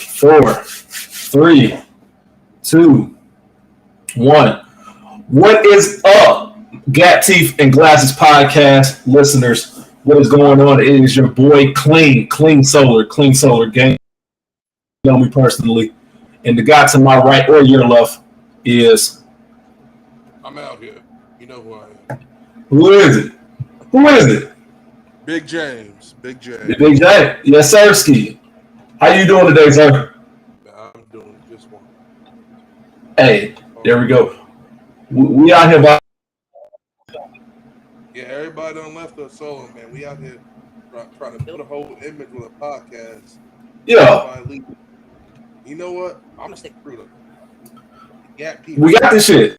4, 3, 2, 1. What is up, Gap Teeth and Glasses podcast listeners? What is going on? It is your boy Clean Solar Gang. You know me personally. And the guy to my right or your left is... I'm out here. You know who I am. Who is it? Big James. Big James. Big James. Yes, sir, Ski. How you doing today, sir? I'm doing just one. Hey, there we go. We out here by... Yeah, everybody done left us solo, man. We out here trying to build a whole image with a podcast. Yeah. You know what? I'm gonna stick through it. We got this shit.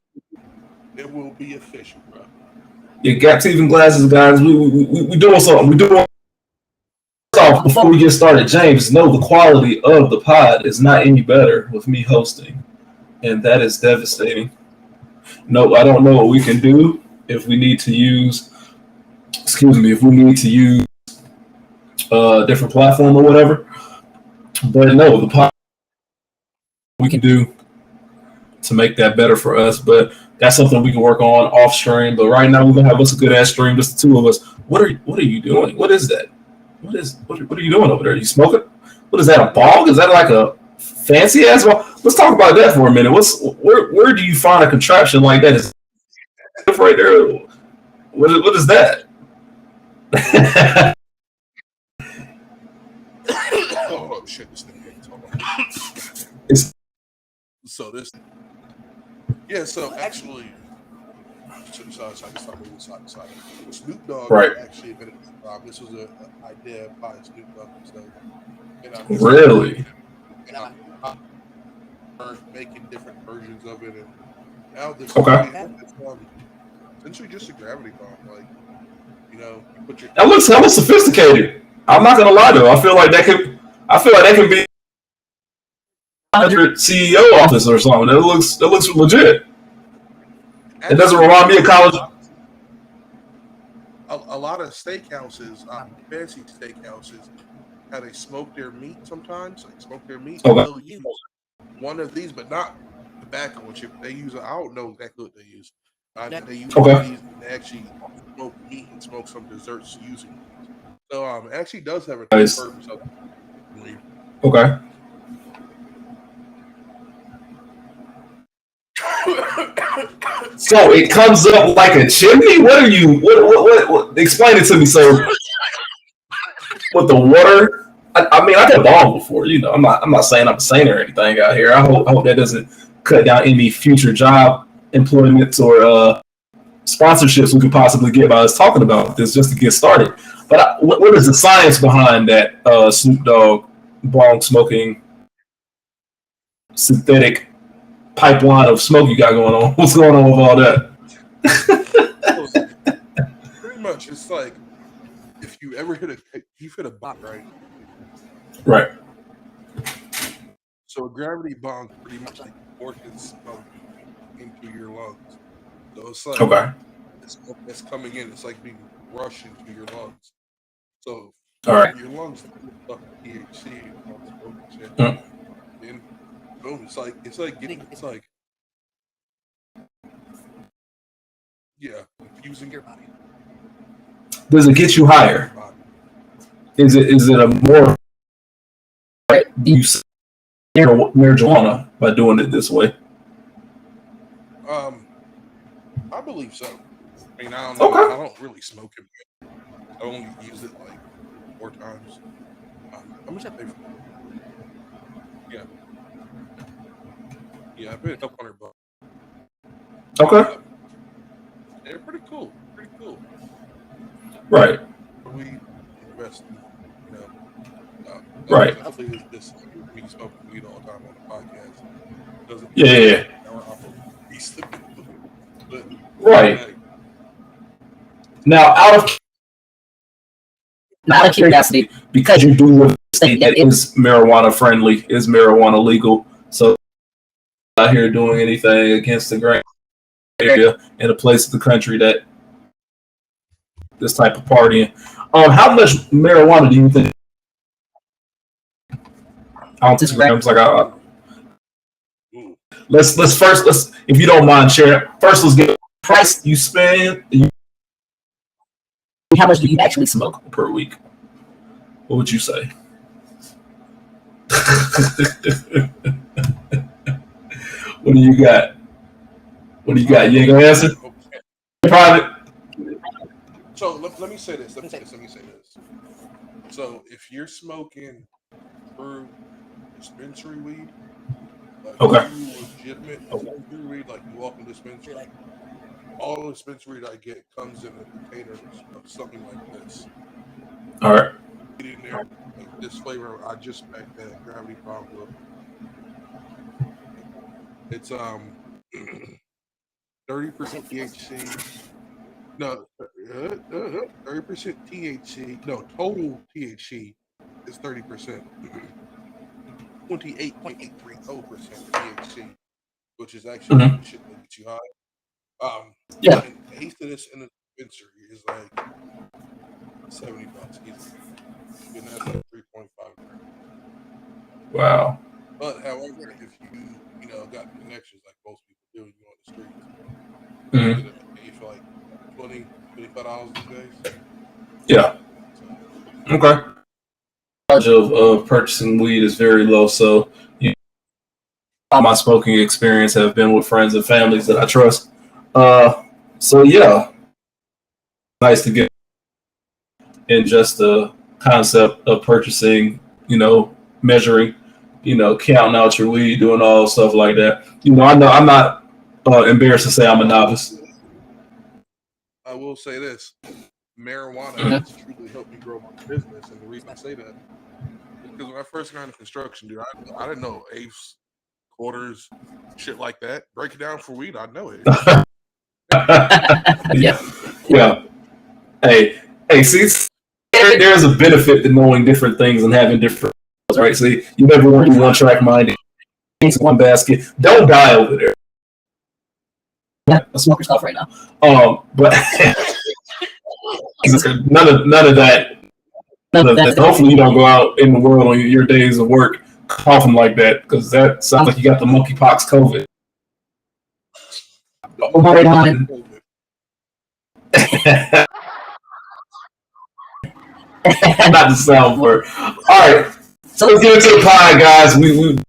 It will be official, bro. Yeah, Gap Teeth and Glasses, guys. We doing something. We doing. Before we get started, James, know the quality of the pod is not any better with me hosting, and that is devastating. No, I don't know what we can do if we need to use. If we need to use a different platform or whatever. But no, the pod we can do to make that better for us. But that's something we can work on off stream. But right now we're gonna have us a good ass stream, just the two of us. What are you doing? What is that? What are you doing over there? Are you smoking? What is that? A bong? Is that like a fancy ass bong? Let's talk about that for a minute. Where do you find a contraption like that? Is right there? What is that? Oh shit! This thing is so this. Yeah. So actually, Snoop Dogg actually admitted this was an idea by Snoop Dogg himself. Really? Making different versions of it, and now this essentially just a gravity bomb. Like, you put your that looks hella sophisticated. I'm not gonna lie though. I feel like that could be CEO office or something. That looks legit. It doesn't remind me of college. A lot of steakhouses, fancy steakhouses, how they smoke their meat sometimes. Like smoke their meat. Okay. They'll use one of these, but not tobacco chip. They use. I don't know exactly what they use. They use these. They actually smoke meat and smoke some desserts using it. So it actually does have a purpose. Okay. So it comes up like a chimney. What are you? What? Explain it to me, sir. With the water, I mean, I did ball before. I'm not saying I'm a saint or anything out here. I hope that doesn't cut down any future job employments or sponsorships we could possibly get by us talking about this just to get started. But what is the science behind that Snoop Dogg bong smoking synthetic pipeline of smoke you got going on? What's going on with all that? Pretty much, it's like if you ever you've hit a bong, right? Right. So a gravity bong pretty much like forces smoke into your lungs. So it's like the smoke that's coming in, it's like being rushed into your lungs. So your lungs fuck THC and all the smoke and shit. And boom, it's like infusing your body. Does it get you higher? Is it a more use marijuana by doing it this way? I believe so. I mean, I don't know. I don't really smoke it. I only use it like 4 times. How much I pay for it? Yeah, I paid a couple $100. Okay. They're pretty cool. Right. We invest in, right. Hopefully this we smoke weed all the time on the podcast. Yeah. Right. Now, out of curiosity, because you do state that it is marijuana friendly, is marijuana legal, so out here doing anything against the grain area in a place of the country that this type of partying. How much marijuana do you think on Instagrams. Like, let's if you don't mind sharing. First, let's get the price you spend. How much do you actually smoke per week? What would you say? What do you got? What do you got? You ain't gonna answer? Private. So let me say this. Let me say this. So if you're smoking through dispensary weed, like legitimate dispensary weed, like you walk in dispensary, like all the dispensary weed I get comes in a container of something like this. All right. Get in there, like this flavor. I just backed that Gravity Bomb Blue. It's 30% THC. No, 30% THC. No, total THC is 30%. 28.830% THC, which is actually shit that gets you high. Yeah. And the taste of this in the dispensary is like $70 easy. And that's like 3.5 grams. Wow. But however, if you got connections like most people do, you on the streets, you feel like $25 these days. Yeah. Okay. Of purchasing weed is very low, so all my smoking experience have been with friends and families that I trust. So yeah, nice to get in just the concept of purchasing, measuring, counting out your weed, doing all stuff like that. I know I'm not embarrassed to say I'm a novice. I will say this: marijuana has truly helped me grow my business, and the reason I say that is because when I first got into construction, dude, I didn't know eighths, quarters, shit like that. Break it down for weed, I know it. Yeah. Hey, see, there's a benefit to knowing different things and having different, right? See, you never want to be one-track minded. It's one basket. Don't die over there. Yeah, I'm smoking stuff right now. But none of that. Hopefully, you don't go out in the world on your days of work coughing like that, because that sounds like you got the monkeypox COVID. Right on. Not the sound word. All right, so let's get into the pie, guys. We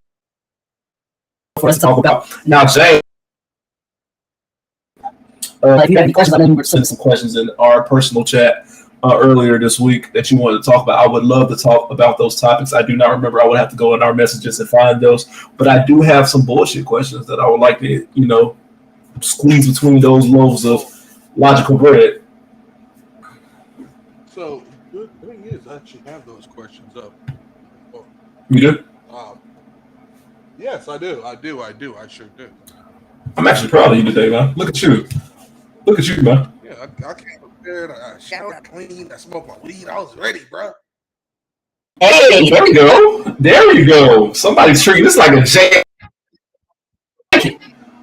for us to talk about now, Jay. If you have any questions, I know you were sending some questions in our personal chat earlier this week that you wanted to talk about. I would love to talk about those topics. I do not remember. I would have to go in our messages and find those. But I do have some bullshit questions that I would like to, squeeze between those loaves of logical bread. So the thing is, I actually have those questions up. You do? Yes, I do. I sure do. I'm actually proud of you today, man. Look at you. Look at you, man. Yeah, I came prepared. I showered, I cleaned, I smoked my weed. I was ready, bro. Hey, there we go. There we go. Somebody's treating this like a jam.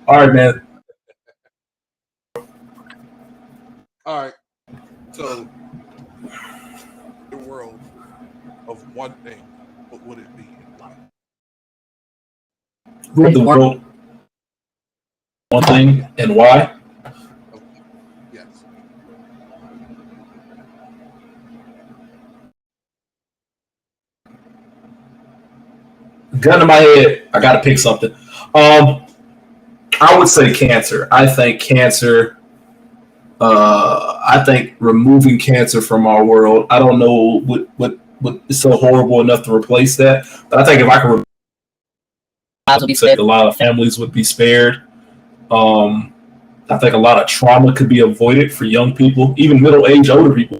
All right, man. All right. So, the world of one thing, what would it be and why? The world, one thing, and why? Okay. Yes. Gun to my head, I gotta pick something. I would say cancer. I think cancer. I think removing cancer from our world. I don't know what is so horrible enough to replace that, but I think if I could, a lot of families would be spared. I think a lot of trauma could be avoided for young people, even middle-aged, older people.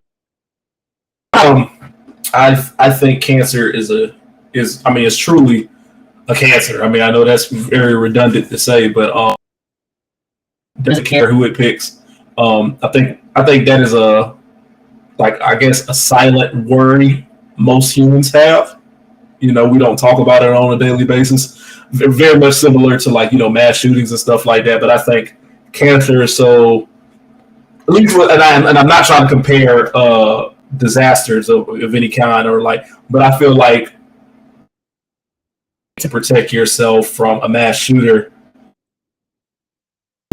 I think cancer is it's truly a cancer. I mean, I know that's very redundant to say, but doesn't care who it picks. I think that is a silent worry most humans have. We don't talk about it on a daily basis. Very much similar to mass shootings and stuff like that. But I think cancer is so, at least, and I'm not trying to compare disasters of any kind but I feel like to protect yourself from a mass shooter.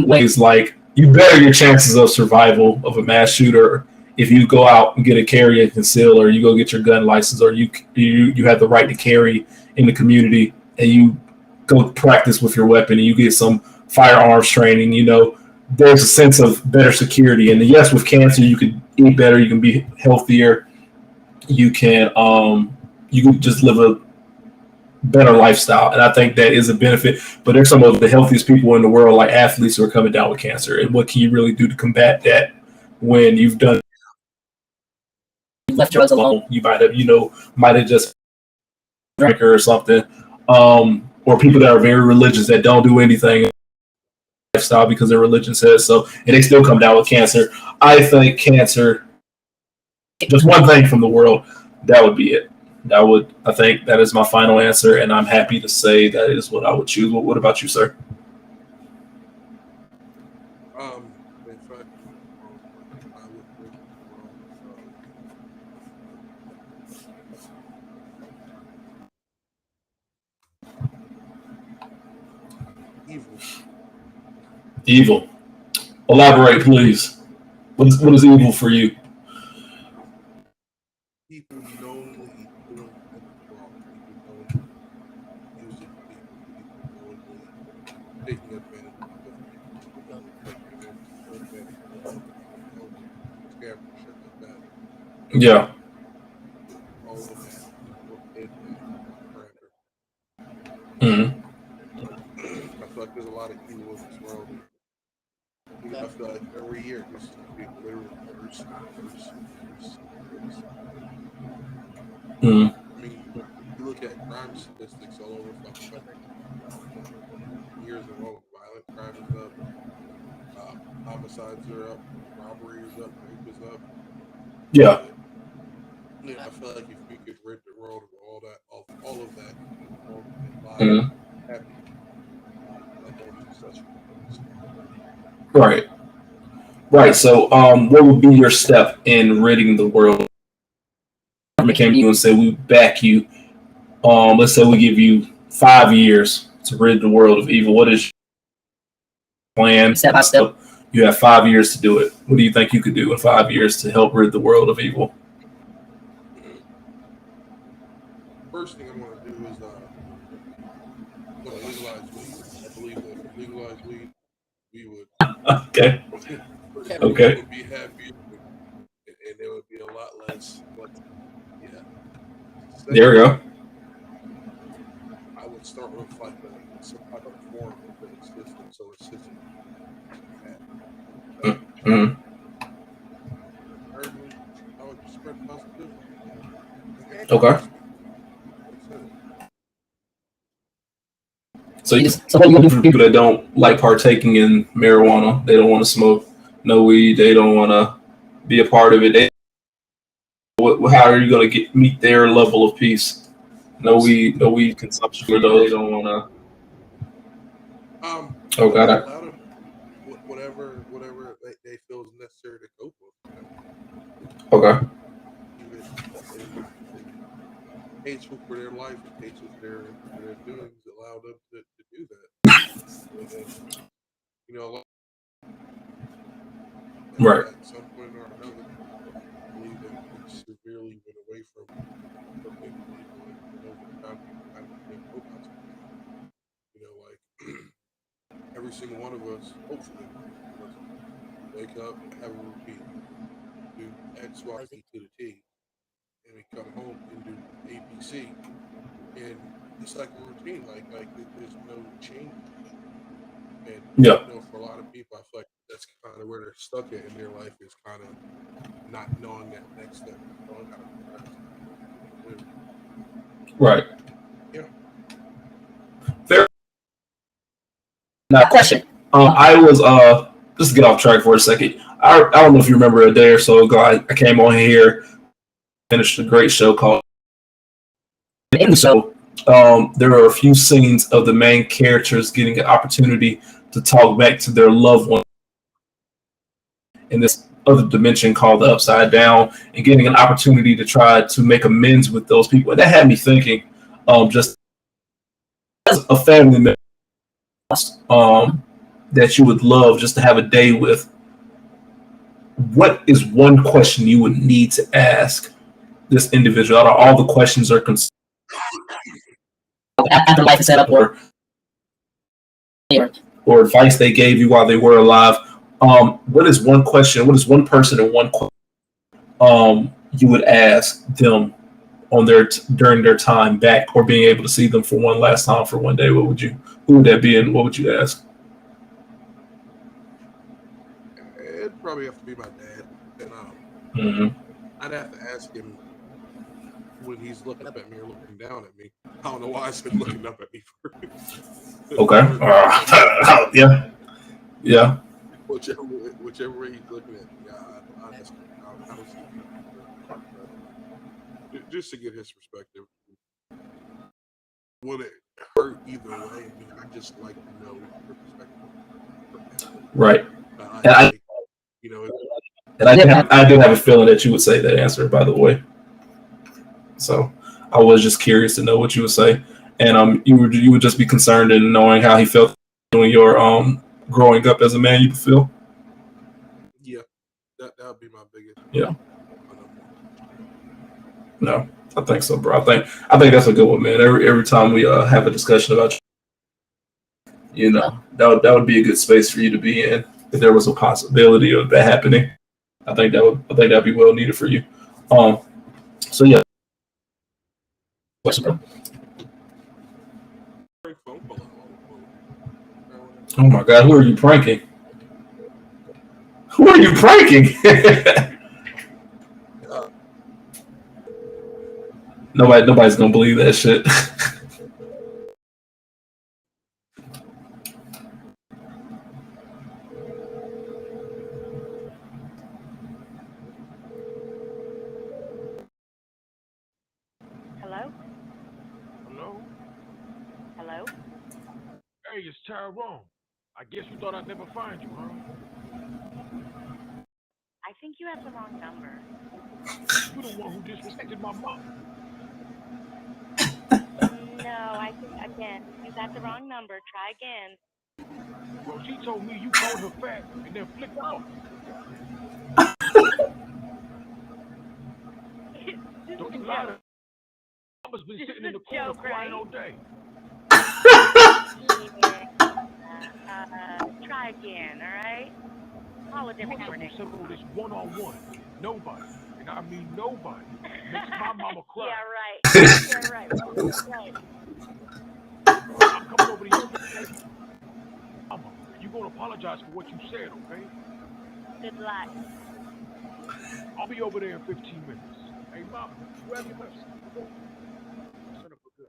Ways like you better your chances of survival of a mass shooter if you go out and get a carry and conceal, or you go get your gun license, or you have the right to carry in the community, and you go practice with your weapon and you get some firearms training. There's a sense of better security. And yes, with cancer, you can eat better, you can be healthier, you can just live a better lifestyle. And I think that is a benefit. But there's some of the healthiest people in the world, like athletes, who are coming down with cancer. And what can you really do to combat that when you've left drugs alone? You might have just drinker or something. Or people that are very religious that don't do anything lifestyle because their religion says so, and they still come down with cancer. I think cancer, just one thing from the world, that would be it. I think that is my final answer, and I'm happy to say that is what I would choose. What about you, sir? In fact, I would think evil. Evil. Elaborate, please. What is evil for you? People knowingly doing wrong. People knowingly using people knowingly taking advantage of them. Yeah. All of that. Mm-hmm. I feel like there's a lot of evil in this world. I feel like every year this is being literally worse and worse and worse and worse. Mm-hmm. I mean, you look at crime statistics all over fucking country. Years in a row, violent crime is up, homicides are up, robbery is up, rape is up. Yeah. I feel like if we could rid the world of all of that, happy, such. Right. So, what would be your step in ridding the world? Came to you and say, we back you. Let's say we give you 5 years to rid the world of evil. What is your plan? Step by step. You have 5 years to do it. What do you think you could do in 5 years to help rid the world of evil? First thing I'm going to do is legalize weed. I believe that if we legalize weed, we would. Okay. Okay. Would be happy, and there would be a lot less. Yeah. There we go. I would start with some type of form of the system, so it's system. Mm-hmm. Thirdly, I would spread positivity. Okay. So what are you looking for people that don't like partaking in marijuana? They don't want to smoke no weed. They don't want to be a part of it. How are you going to meet their level of peace? No weed consumption. Or they don't want to. Oh God. Whatever they feel is necessary to cope with. Okay. Hateful for their life, hateful for their doings, allow them to do that. Right. At some point or another, I believe that we severely went away from people every single one of us, hopefully, wake up, have a routine, do X, Y, Z to the T. And we come home and do ABC, and it's like a routine. Like there's no change. And for a lot of people, I feel like that's kind of where they're stuck at in their life, is kind of not knowing that next step. Right. Yeah. Fair. Now, question. I was just to get off track for a second. I don't know if you remember a day or so ago. I came on here. Finished a great show called. In the show, there are a few scenes of the main characters getting an opportunity to talk back to their loved one in this other dimension called the Upside Down, and getting an opportunity to try to make amends with those people. And that had me thinking, just has a family member that you would love just to have a day with, what is one question you would need to ask this individual out of all the questions are concerned after life is set up, or advice they gave you while they were alive? What is one question? What is one person and one question you would ask them on their during their time back, or being able to see them for one last time for one day? Who would that be, and what would you ask? It'd probably have to be my dad, and I'd have to ask him when he's looking up at me or looking down at me. I don't know why he's been looking up at me first. Okay. Yeah. Whichever way he's looking at me, I don't see just to get his perspective. Would it hurt either way? I mean, I just like to know your perspective. Right. I do have a feeling that you would say that answer, by the way. So I was just curious to know what you would say, and you would just be concerned in knowing how he felt doing your growing up as a man. You feel? Yeah, that would be my biggest. Yeah. No, I think so, bro. I think that's a good one, man. Every time we have a discussion about, that would be a good space for you to be in if there was a possibility of that happening. I think that'd be well needed for you. So yeah. Question, bro. Oh my God, who are you pranking? Who are you pranking? Nobody's gonna believe that shit. Hello? Hey, it's Tyrone. I guess you thought I'd never find you, huh? I think you have the wrong number. You're the one who disrespected my mom. No, I think, again, you got the wrong number. Try again. Well, she told me you called her fat and then flipped off. Don't you lie to me. Mama's been sitting in the corner crying all day. Try again, all right? Call a different number next time. Settle this one-on-one. Nobody, and I mean nobody, makes my mama cry. Yeah, right. Yeah, right. I'm coming over to you. Mama, you're going to apologize for what you said, okay? Good luck. I'll be over there in 15 minutes. Hey, Mama, grab your lips. Set up for good.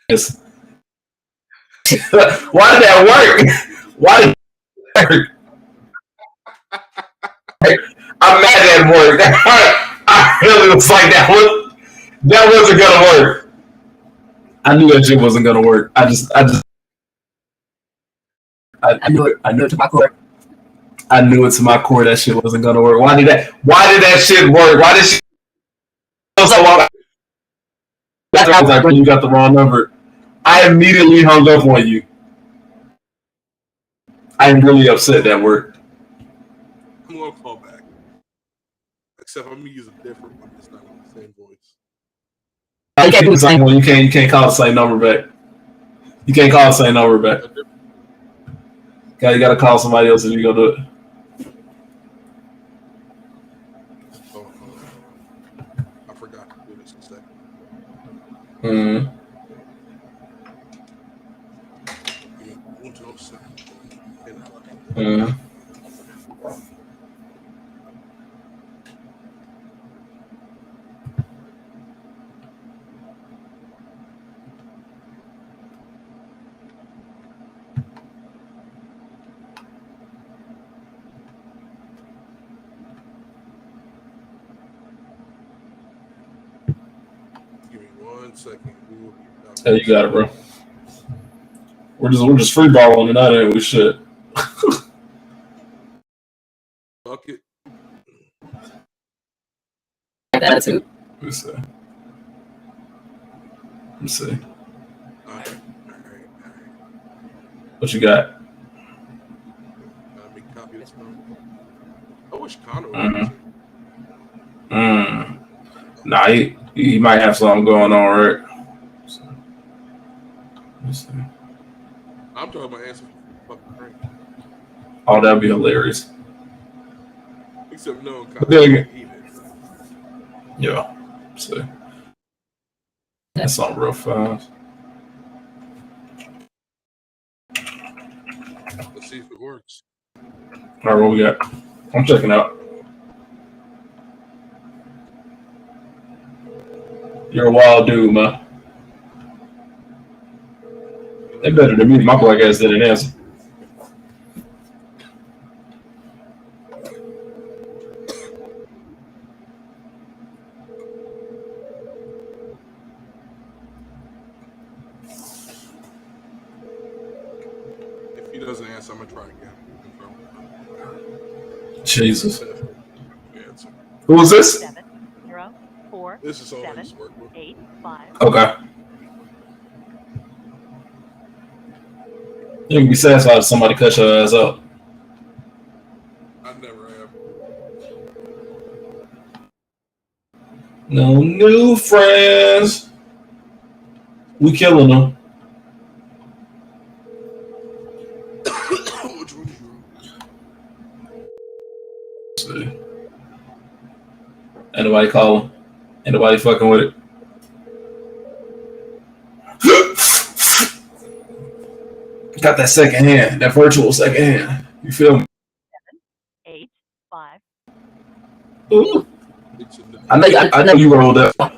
Yes. Why did that work? Why did that work? I'm mad at it worked. I really was like that wasn't gonna work. I knew that shit wasn't gonna work. I knew it to my core. I knew it to my core that shit wasn't gonna work. Why did that shit work? Why did she so long? That's why I was like, when you got the wrong number. I immediately hung up on you. I am really upset that worked. I'm gonna call back. Except I'm gonna use a different one. It's not the same voice. You can't do the same one. You can't call the same number back. You can't call the same number back. You gotta call somebody else if you're gonna do it. I forgot to do this in a second. Give me 1 second. Hey, you got it, bro. We're just freeballing tonight, ain't we? Shit. Fuck it. That too. Let's see. All right. What you got? Let me copy this one. I wish Connor would answer. Nah, he might have something going on, right? Let's see. I'm talking about answer for fucking Frank. Oh, that'd be hilarious. Except no, yeah. See. That's something real fast. Let's see if it works. All right, what we got? I'm checking out. You're a wild dude, man. They better than me. My black ass didn't answer. If he doesn't answer, I'm gonna try again. Jesus. Who was this? 7 0 4 this is all 7 8 5. Okay. You can be satisfied if somebody cut your ass up. I never have. No new friends. We killing them. See. Anybody calling? Anybody fucking with it? Got that second hand, that virtual second hand. You feel me? 7 8 5. Ooh. I know you rolled that one.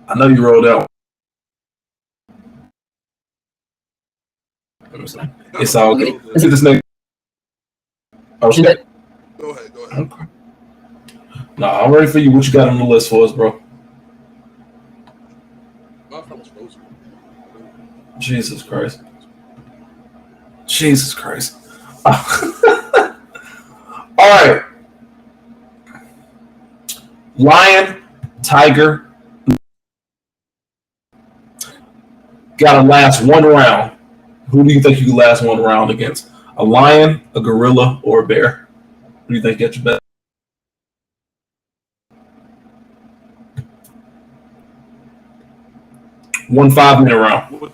I know you rolled that one. It's all good. Let's see this nigga. Oh, she did. Go ahead. Okay. Nah, I'm ready for you. What you got on the list for us, bro? My phone's frozen. Jesus Christ. Jesus Christ. All right. Lion, tiger. Gotta last one round. Who do you think you can last one round against? A lion, a gorilla, or a bear? Who do you think gets you better? One 5-minute round. What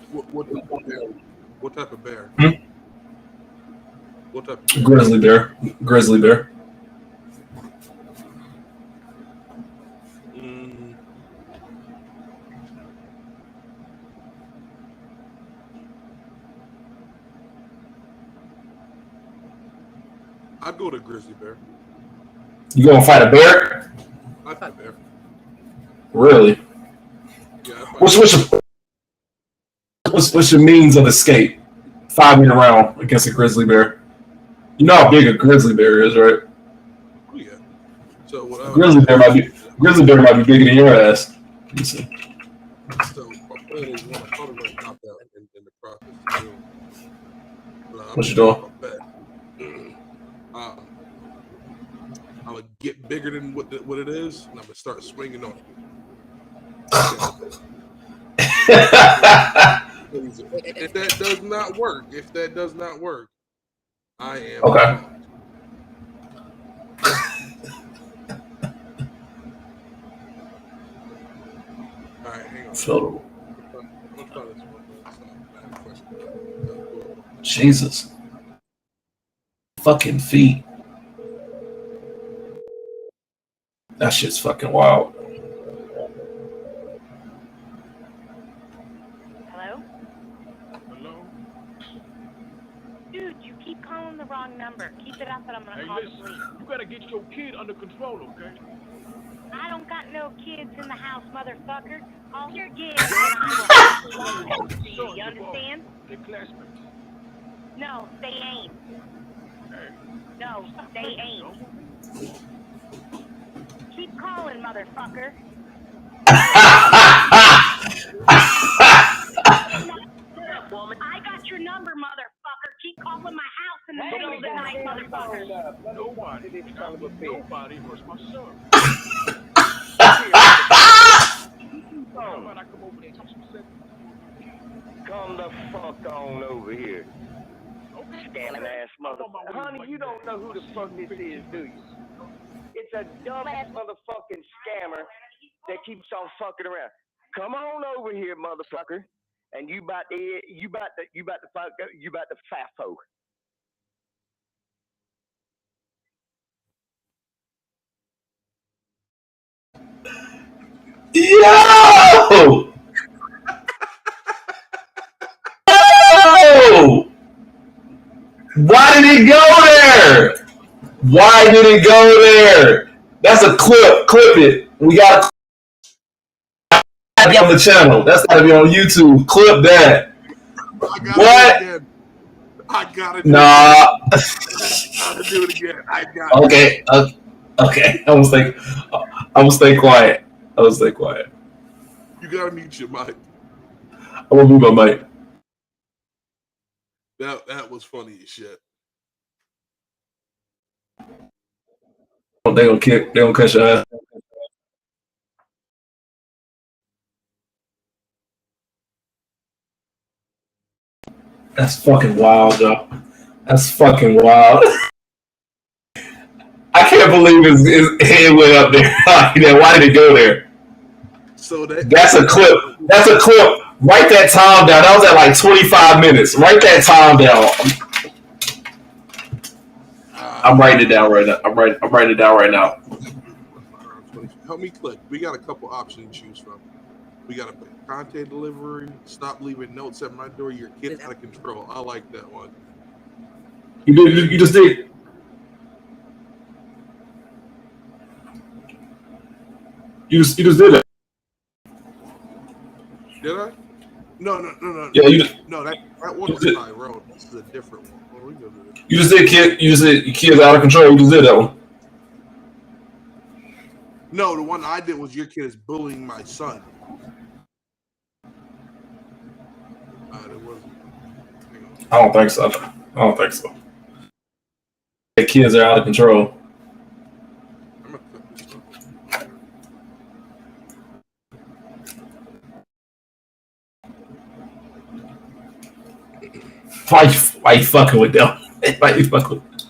type of bear? What type of bear? Grizzly bear. Grizzly bear. I'd go to grizzly bear. You gonna fight a bear? I'd fight a bear. Really? Yeah. What's your means of escape? 5-minute round against a grizzly bear. You know how big a grizzly bear is, right? Oh yeah. So grizzly bear might be bigger than your ass. Let me see. So my plan is one. I'm probably going to knock out in the process. What you doing? I'm gonna get bigger than what it is, and I'm gonna start swinging on it. If that does not work, I am okay. All right, hang on. So, Jesus. Fucking feet. That shit's fucking wild. Hello? Hello? Dude, you keep calling the wrong number. Keep it up and I'm gonna call the Listen, police. you gotta get your kid under control, okay? I don't got no kids in the house, motherfucker. All your kids and I will you. You understand? They're classmates. No, they ain't. Hey. No, they ain't. Keep calling, motherfucker. I got your number, motherfucker. Keep calling my house and tonight, motherfucker. Nobody hurts my son. Come the fuck on over here. Scamming ass motherfucker. Honey, you don't know who the fuck this is, do you? It's a dumbass motherfucking scammer that keeps on fucking around. Come on over here, motherfucker. And you about to FAFO. Yo! Why did it go there? Why did it go there? That's a clip. Clip it. We got to be on the channel. That's got to be on YouTube. Clip that. What? I gotta do it. I gotta do it again. I got Okay. Okay. I'm gonna stay quiet. You gotta mute your mic. I'm gonna mute my mic. That was funny as shit. They gonna cut your ass. That's fucking wild, though. That's fucking wild. I can't believe his head went up there. Why did it go there? So that's a clip. That's a clip. Write that time down. That was at like 25 minutes. Write that time down. I'm writing it down right now. I'm writing it down right now. Help me click. We got a couple options to choose from. We got a content delivery. Stop leaving notes at my door. Your kid's out of control. I like that one. You just did. You just did it. Did I? No. Yeah, you just, no, that one was Tyrone. This is a different one. What are we gonna do? You just did kid. You just did kids out of control. You just did that one. No, the one I did was your kid is bullying my son. It wasn't. I don't think so. The kids are out of control. I'm gonna cut this up. Why you fucking with them? Why you fucking with them?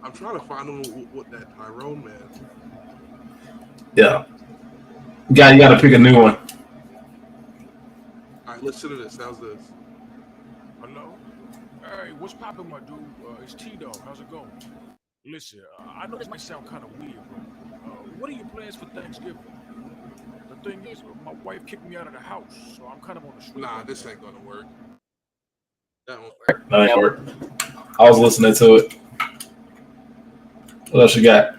I'm trying to find what that Tyrone man. Yeah. You gotta pick a new one. All right, listen to this. How's this? Hello? Hey, what's poppin', my dude? It's T-Dog. How's it going? Listen, I know this might sound kind of weird, bro. What are your plans for Thanksgiving? The thing is, my wife kicked me out of the house, so I'm kind of on the street. Nah, this ain't gonna work. That won't work. That ain't work. I was listening to it. What else you got?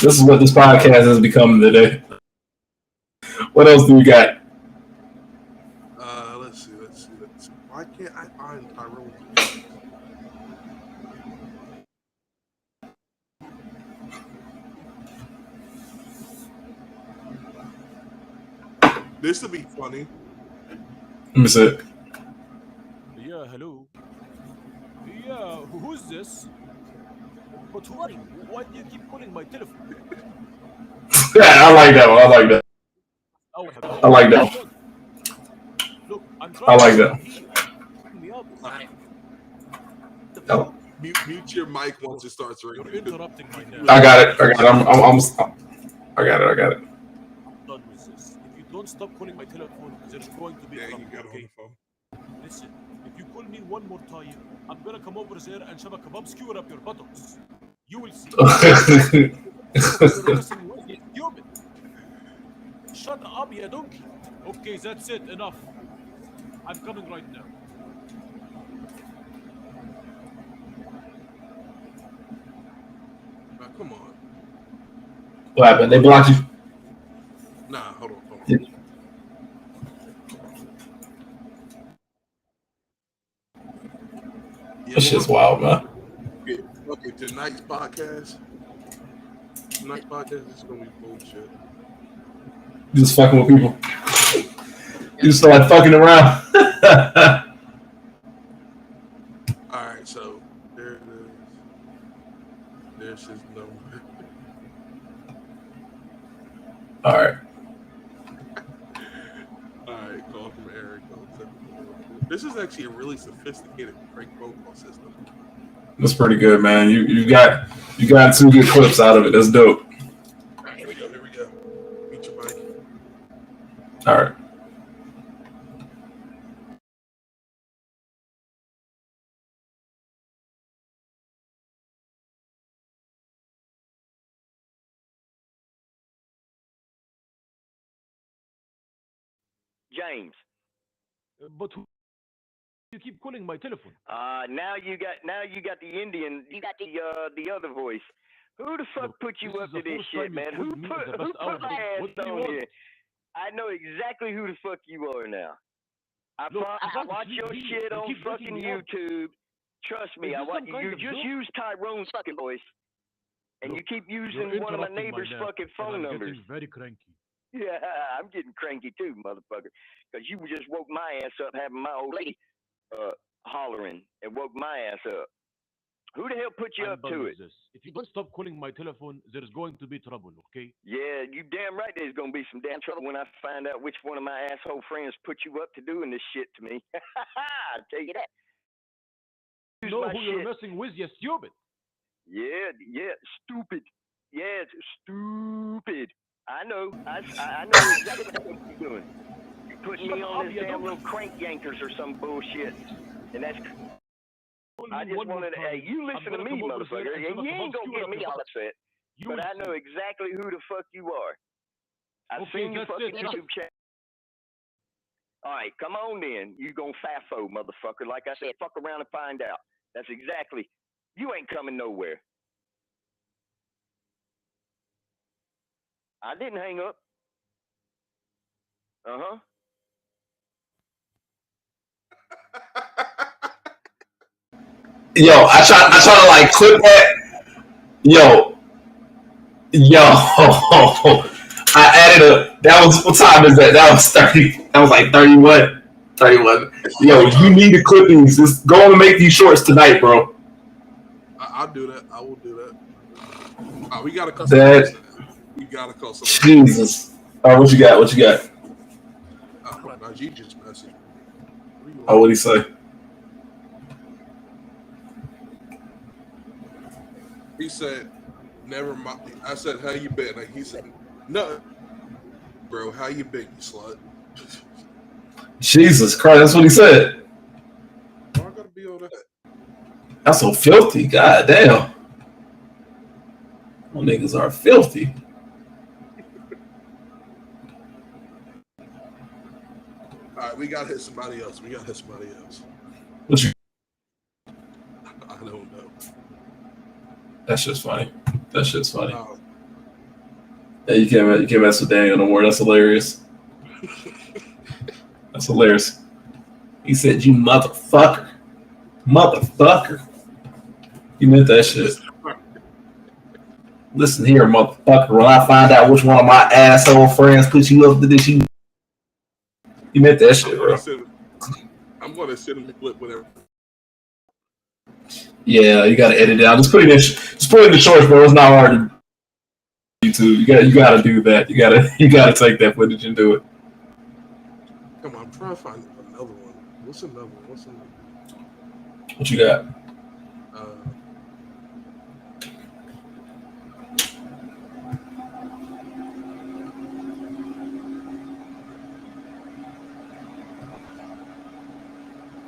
This is what this podcast has become today. What else do we got? Let's see. Why can't I find Tyrone? This would be funny. Let me see it. Yeah, hello. Yeah, who's this? But who are you? Why do you keep calling my telephone? Yeah, I like that one. I like that. I like that. Look, I like that. Oh. Mute your mic once it starts ringing. You're interrupting my now. I got it. I got it. I'm done with this. If you don't stop calling my telephone, there's going to be you trouble, got it on okay? the phone. Listen, if you call me one more time, I'm gonna come over there and shove a kebab skewer up your buttocks. You will see. Shut up, you donkey. Okay, that's it. Enough. I'm coming right now. Come on. What happened? They blocked you? Nah, hold on. Yeah. That shit's wild, man. Okay, tonight's podcast is gonna be bullshit. You just fucking with people. You just start fucking around. So there it is. There's his number. All right. All right, call from Eric. This is actually a really sophisticated prank phone call system. That's pretty good, man. You got 2 good clips out of it. That's dope. All right, here we go. Meet your mic. All right. James. But you keep calling my telephone. Now you got the Indian. You got the other voice. Who the fuck put you up to this shit, man? Who put my ass on here? I know exactly who the fuck you are now. I watch your shit on fucking YouTube. Trust me, I watch you. Just use Tyrone's fucking voice, and you keep using one of my neighbor's fucking phone numbers. Very cranky. Yeah, I'm getting cranky too, motherfucker. Because you just woke my ass up having my old lady hollering and woke my ass up. Who the hell put you up to it? If you don't stop calling my telephone, there's going to be trouble, okay? Yeah, you damn right there's going to be some damn trouble when I find out which one of my asshole friends put you up to doing this shit to me. I'll tell you that. You know who you're messing with, you stupid. Yeah, stupid. Yeah, it's stupid. I know exactly what you're doing. You're putting me on this damn little crank yankers or some bullshit. And that's... I just wanted to... Hey, you listen to me, motherfucker. And you ain't gonna get me upset. But I know exactly who the fuck you are. I've seen your fucking YouTube channel. Alright, come on then. You gon' FAFO, motherfucker. Like I said, fuck around and find out. That's exactly... You ain't coming nowhere. I didn't hang up. Uh-huh. Yo, I try to like clip that. Yo. I added that was, what time is that? That was 30. That was like 31. 31. Yo, you need to clip these. Just go on and make these shorts tonight, bro. I'll do that. I will do that. We got to cut that. We got to call somebody. Jesus. All right, what you got? Najee just messaged. What'd he say? He said, never mind. I said, how you been? Like, he said, no. Bro, how you been, you slut? Jesus Christ, that's what he said. Why I gotta be on that? That's so filthy. God damn. Them niggas are filthy. All right, we gotta hit somebody else. What you? I don't know. That's just funny. Yeah, you can't mess with Daniel no more. That's hilarious. That's hilarious. He said, "You motherfucker." You meant that shit. Listen here, motherfucker. When I find out which one of my asshole friends put you up to this, you meant that shit, bro. I'm gonna send him the clip, whatever. Yeah, you gotta edit it out. Just put it in the shorts, bro. It's not hard to YouTube. You gotta do that. You gotta take that footage and do it. Come on, I'm trying to find another one. What's another one? What you got?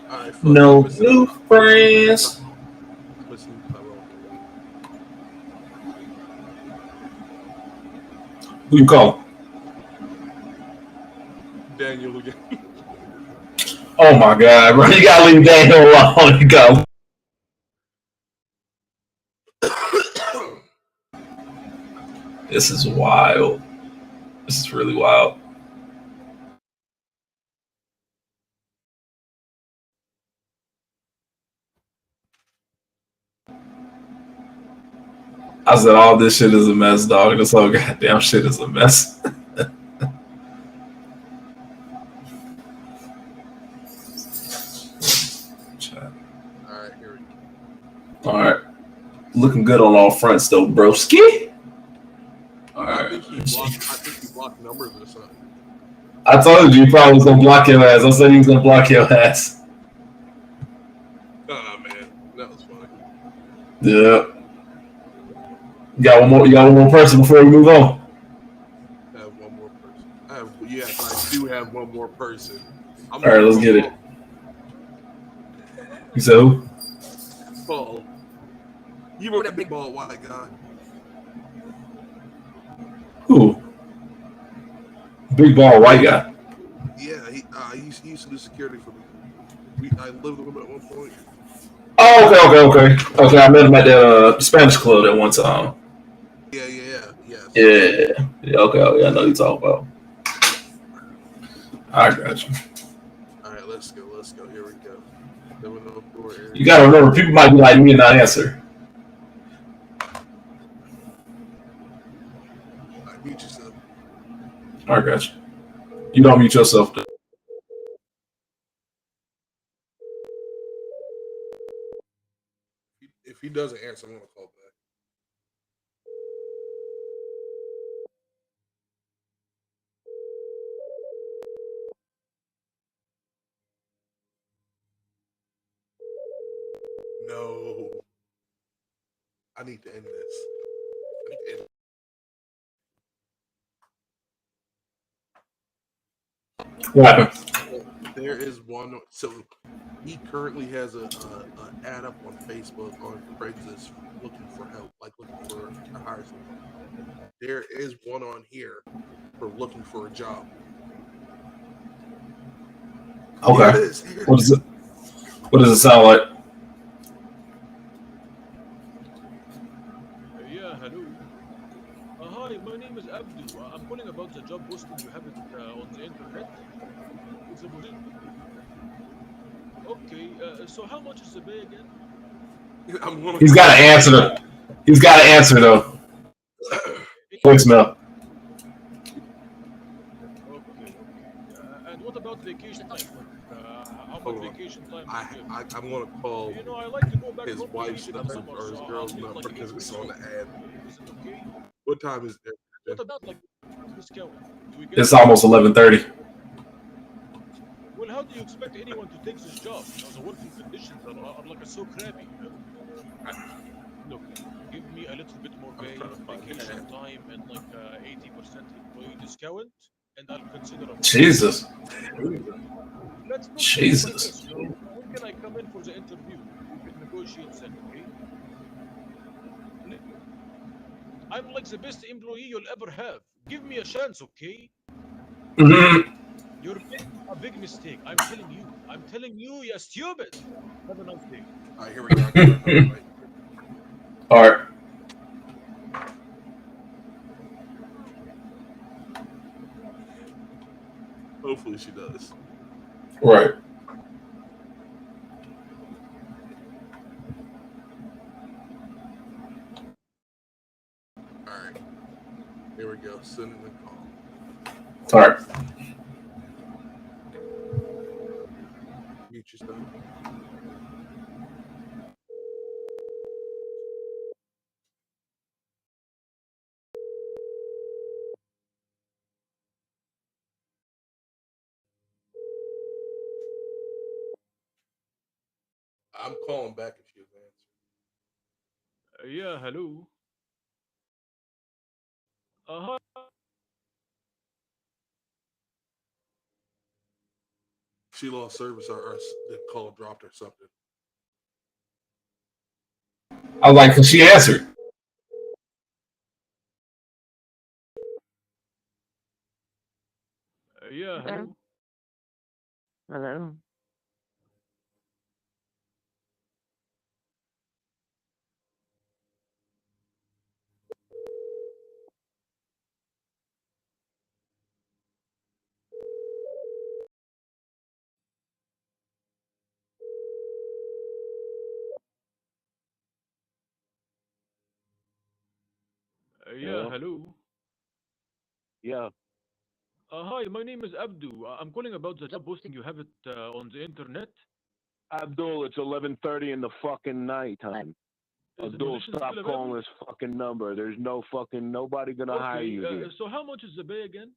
Right, no new friends. Who you call? Daniel again. Oh my God, bro! You gotta leave Daniel alone. You go. This is wild. This is really wild. I said all this shit is a mess, dog. This whole goddamn shit is a mess. Alright, here we go. All right. Looking good on all fronts, though, broski. All right. I think he blocked numbers or something. I told you he probably was going to block your ass. I said he was going to block your ass. Oh, man. That was funny. Yeah. You got one more person before we move on? I have one more person. Yes, I do have one more person. All right, let's get it. You said who? Paul. You remember that big bald white guy? Who? Big ball white guy. Yeah, he used to do security for me. I lived with him at one point. Oh, okay. I met him at the Spanish club at one time. Yeah. Yeah. Okay. I know you talking about. I got you. All right, let's go. Here we go. You gotta remember, people might be like me and not answer. All right, mute yourself. I got you. You don't mute yourself, though. If he doesn't answer, I'm gonna call back. No. I need to end this. What happened? There is one. So he currently has a ad up on Facebook on Craigslist looking for help, like looking for to hire someone. There is one on here for looking for a job. Okay. What does it sound like? Yeah, hello. Hi, my name is Abdu. I'm calling about the job posting you have it on the internet. It's a position. Okay, so how much is the pay again? He's got to answer though. Voicemail. Okay. And what about vacation time? How much vacation time? I'm gonna call. You know, I like to go back his wife's number or his girl's number because it's on the ad. Is it okay? What time is it? What about like discount? It's almost 11:30. Well, how do you expect anyone to take this job? You know, the working conditions are like so crappy. Look, give me a little bit more pay, vacation time, and like 80% employee discount, and I'll consider a Jesus. Let's Jesus. Like this, when can I come in for the interview? We can negotiate then, okay? I'm like the best employee you'll ever have. Give me a chance, okay? Mm-hmm. You're making a big mistake. I'm telling you, you're stupid. Have a nice day. All right, here we go. All right. Hopefully she does. Right. All right. Here we go. Sending the call. All right. Mute yourself. I'm calling back if you answer. Yeah, hello. Hi. She lost service or the call dropped or something. I was like, 'cause she answered. Yeah, hello. Hello. Yeah, hello. Yeah. Hi, my name is Abdu. I'm calling about the job posting you have it on the internet. Abdul, it's 11:30 in the fucking night time. Abdul, stop calling this fucking number. There's no fucking nobody gonna hire you here. So how much is the pay again?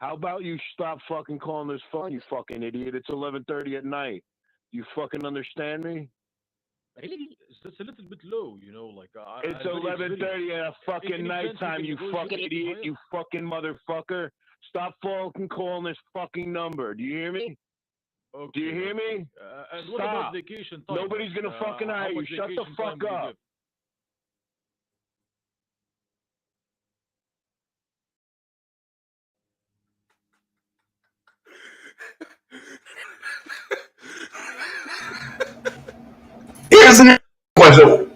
How about you stop fucking calling this phone, you fucking idiot? It's 11:30 at night. You fucking understand me? That's a little bit low, you know. Like it's 11:30 at a fucking nighttime. You fucking idiot. You fucking motherfucker. Stop fucking calling this fucking number. Do you hear me? Okay. Do you hear me? And what about vacation time? Nobody's gonna fucking hire you. Shut the fuck up. Here's a question.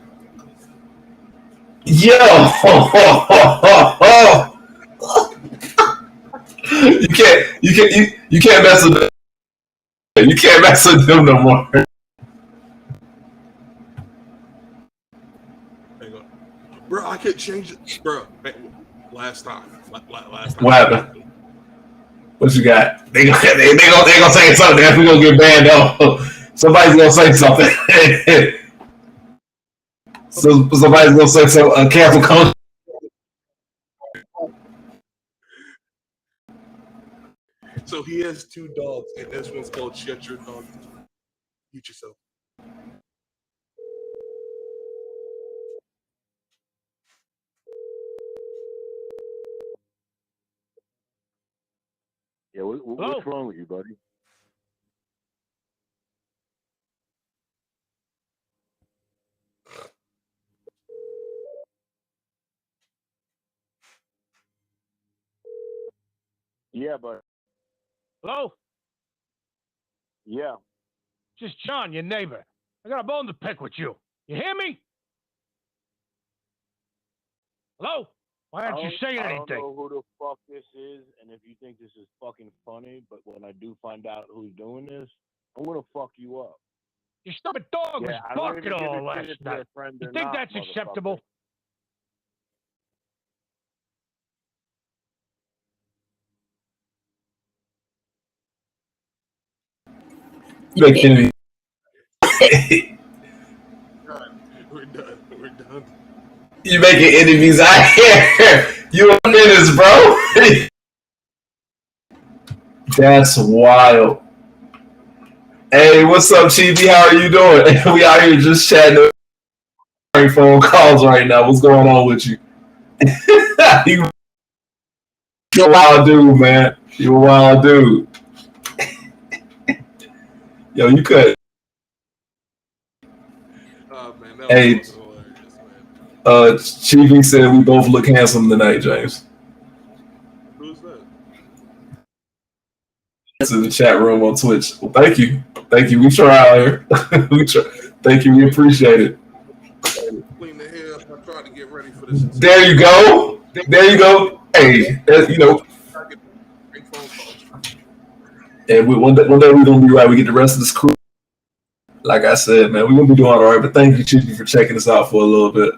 Yo, you can't mess with them. You can't mess with them no more. Hang on, bro. I can't change it, bro. Last time. What happened? What you got? They gonna say something. If we gonna get banned though, somebody's gonna say something. So somebody's gonna say some careful coach. So he has 2 dogs, and this one's called Shut Your Dog. Mute yourself. Yeah, what's wrong with you, buddy? Yeah, but Hello? yeah. Just John, your neighbor. I got a bone to pick with you. You hear me? Hello? Why aren't you saying anything? I don't know who the fuck this is, and if you think this is fucking funny, but when I do find out who's doing this, I'm gonna fuck you up. Your stupid dog was barking all last night. You think that's acceptable? We're done. We're done. You making enemies out here. You a menace, bro. That's wild. Hey, what's up, Chibi? How are you doing? We out here just chatting phone calls right now. What's going on with you? You're a wild dude, man. You're a wild dude. Yo, you could. Man, hey, Chibi said we both look handsome tonight, James. Who's that? It's in the chat room on Twitch. Well, thank you. Thank you. We try out here. Thank you. We appreciate it. Clean the hair. I tried to get ready for this. There you go. There you go. Hey, you know. And one day we're gonna be right. We get the rest of this crew. Like I said, man, we're gonna be doing all right. But thank you, Chippy, for checking us out for a little bit.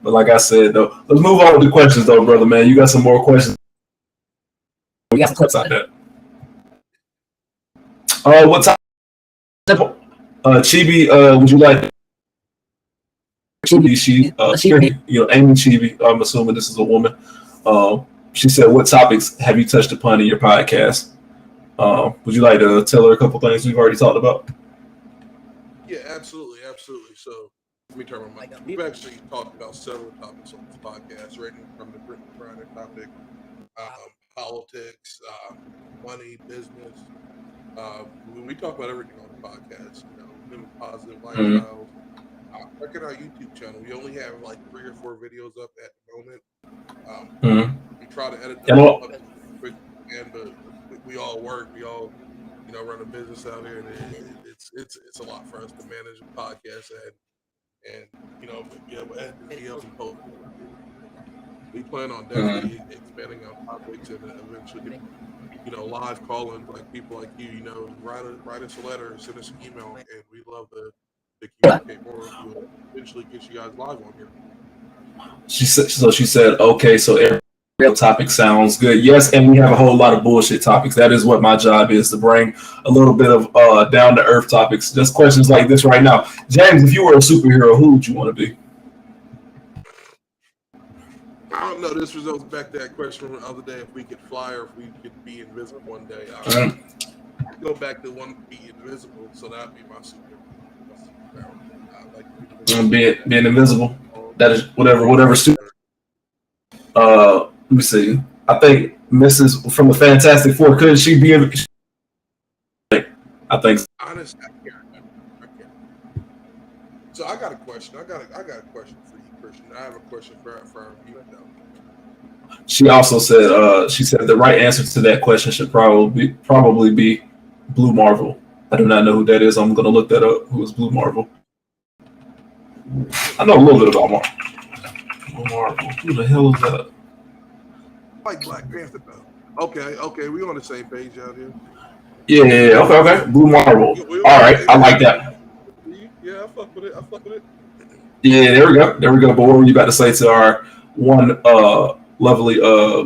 But like I said, though, let's move on with the questions, though, brother, man. You got some more questions? We got some clips out there. What time? Chibi, would you like? Chibi, Amy Chibi. I'm assuming this is a woman. She said, "What topics have you touched upon in your podcast?" Would you like to tell her a couple things we've already talked about? Yeah, absolutely. So let me turn my mic on. We've actually talked about several topics on this podcast, ranging from the Brittany Griner topic, politics, money, business. We talk about everything on the podcast. Living positive lifestyles. Check out our YouTube channel. We only have like 3 or 4 videos up at the moment. We try to edit them up quick, but we all work. We all, run a business out here, and it's a lot for us to manage a podcast and be able to post. We plan on definitely expanding our topics and eventually, live calling like people like you. Write us a letter, send us an email, and we love to communicate more with you and eventually get you guys live on here. She said, okay, so every real topic sounds good. Yes, and we have a whole lot of bullshit topics. That is what my job is, to bring a little bit of down to earth topics. Just questions like this right now. James, if you were a superhero, who would you want to be? I don't know. This results back to that question from the other day: if we could fly or if we could be invisible one day. Go back to one to be invisible, so that'd be my superpower. Being invisible. That is whatever super. Let me see. I think Mrs. from the Fantastic Four, could she be? I think. Honestly, I can't. So I got a question. I got a question for you, Christian. I have a question for you. She also said. She said the right answer to that question should probably be Blue Marvel. I do not know who that is. I'm going to look that up. Who is Blue Marvel? I know a little bit about Blue Marvel. Who the hell is that? Like Black Panther, though. Okay, we on the same page out here. Yeah. Okay. Blue Marvel. All right, I like that. Yeah, I fuck with it. Yeah, there we go. But what were you about to say to our one lovely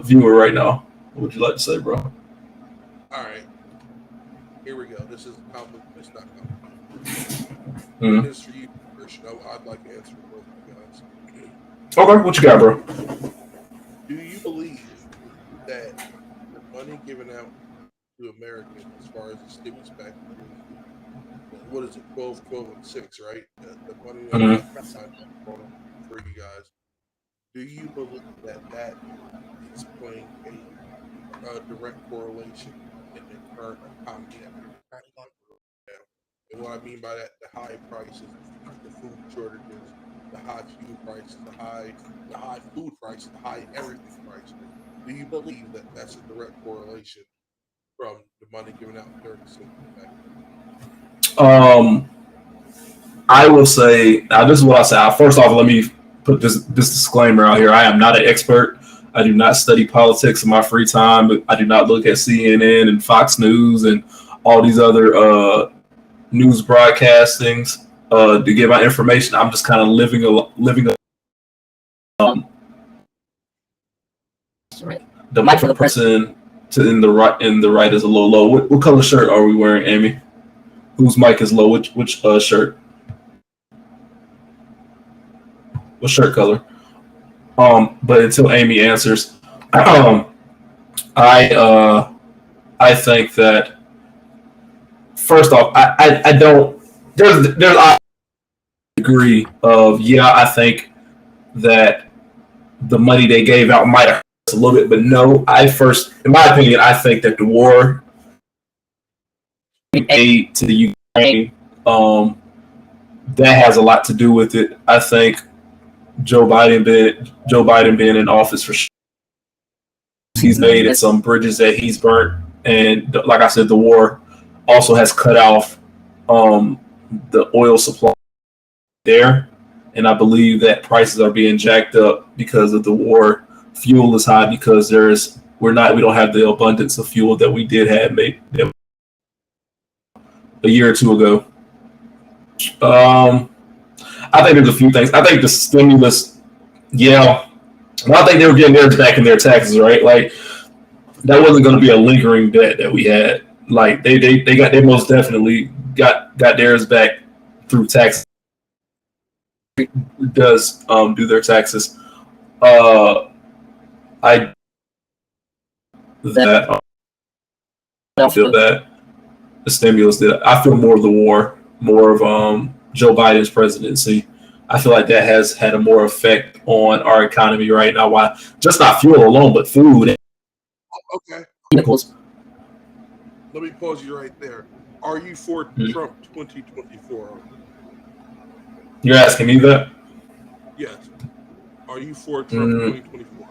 viewer right now? What would you like to say, bro? All right, here we go. This is complicated. It's not complicated. This is for you, Christian. I'd like to answer both of you guys. Okay, what you got, bro? Do you believe that the money given out to Americans as far as the stimulus package, what is it, 12 and 6, right? The money for you guys. Do you believe that is playing a direct correlation in the current economy that we're going through now? And what I mean by that, the high prices, the food shortages, the high fuel prices, the high food prices, the high everything prices. Do you believe that that's a direct correlation from the money given out during the stimulus package? I will say, now this is what I say. First off, let me put this disclaimer out here. I am not an expert. I do not study politics in my free time. I do not look at CNN and Fox News and all these other news broadcastings to get my information. I'm just kind of living the mic for the person in the right is a little low. What color shirt are we wearing, Amy? Whose mic is low? Which shirt? What shirt color? But until Amy answers, I think that first off, I don't. There's a degree of I think that the money they gave out might have hurt us a little bit, but no. In my opinion, I think that the war aid to the Ukraine, that has a lot to do with it. I think Joe Biden being in office for sure. He's made some bridges that he's burnt, and like I said, the war also has cut off the oil supply there, and I believe that prices are being jacked up because of the war. Fuel is high because we don't have the abundance of fuel that we did have maybe a year or two ago. I think there's a few things. I think the stimulus, I think they were getting theirs back in their taxes, right? Like that wasn't going to be a lingering debt that we had. Like they most definitely got theirs back through tax. It does do their taxes. I feel that the stimulus did. I feel more of the war, more of Joe Biden's presidency. I feel like that has had a more effect on our economy right now. Why? Just not fuel alone, but food. Okay. Chemicals. Let me pause you right there. Are you for Trump 2024? You're asking me that? Yes. Are you for Trump 2024?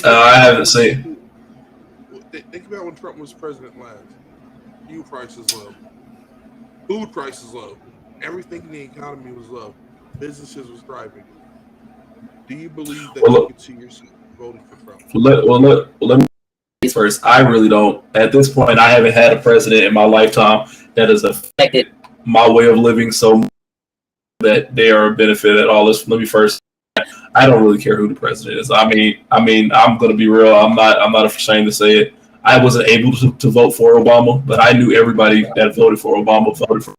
I haven't seen. Think about when Trump was president last. Fuel prices low. Food prices low. Everything in the economy was low. Businesses was thriving. Do you believe that you could see yourself voting for Trump? Let me first. I really don't. At this point, I haven't had a president in my lifetime that has affected my way of living so much that they are a benefit at all. Let me first. I don't really care who the president is. I mean, I'm gonna be real. I'm not ashamed to say it. I wasn't able to vote for Obama, but I knew everybody that voted for Obama voted for him.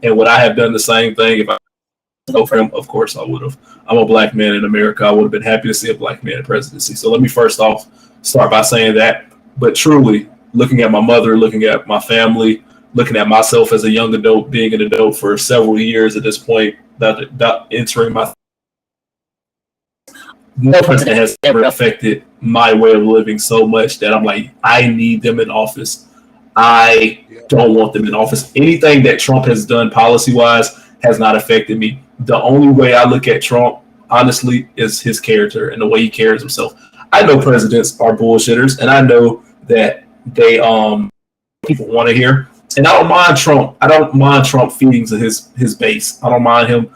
And would I have done the same thing if I voted for him? Of course I would have. I'm a black man in America. I would have been happy to see a black man in presidency. So let me first off start by saying that. But truly, looking at my mother, looking at my family, looking at myself as a young adult, being an adult for several years at this point, that entering my no president has ever affected my way of living so much that I'm like, I need them in office. I don't want them in office. Anything that Trump has done policy-wise has not affected me. The only way I look at Trump, honestly, is his character and the way he carries himself. I know presidents are bullshitters, and I know that they people want to hear. And I don't mind Trump. I don't mind Trump feeding to his base. I don't mind him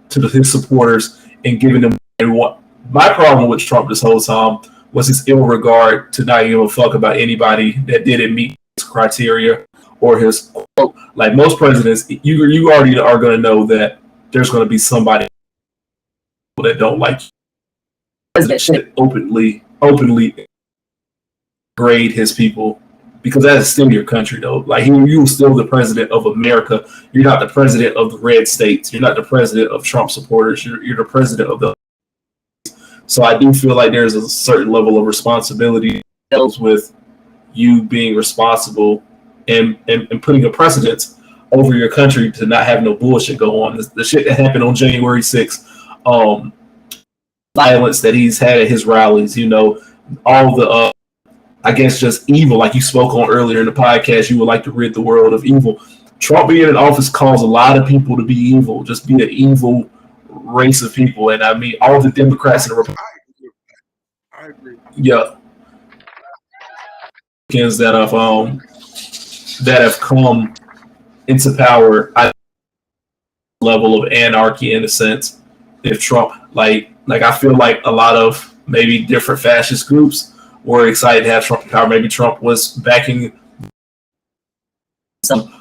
to his supporters and giving them what they want. My problem with Trump this whole time was his ill regard to not give a fuck about anybody that didn't meet his criteria or his quote. Like most presidents, you already are going to know that there's going to be somebody that don't like you. President should openly grade his people, because that is still your country, though. Like you're still the president of America. You're not the president of the red states. You're not the president of Trump supporters. You're the president of the. So I do feel like there's a certain level of responsibility that deals with you being responsible and putting a precedent over your country to not have no bullshit go on. The shit that happened on January 6th, violence that he's had at his rallies, all the I guess just evil, like you spoke on earlier in the podcast, you would like to rid the world of evil. Trump being in office caused a lot of people to be evil, just be an evil race of people. And I mean, all the Democrats and the Republicans. I agree. Yeah. That have come into power, level of anarchy in a sense. If Trump, like I feel like a lot of maybe different fascist groups were excited to have Trump in power. Maybe Trump was backing some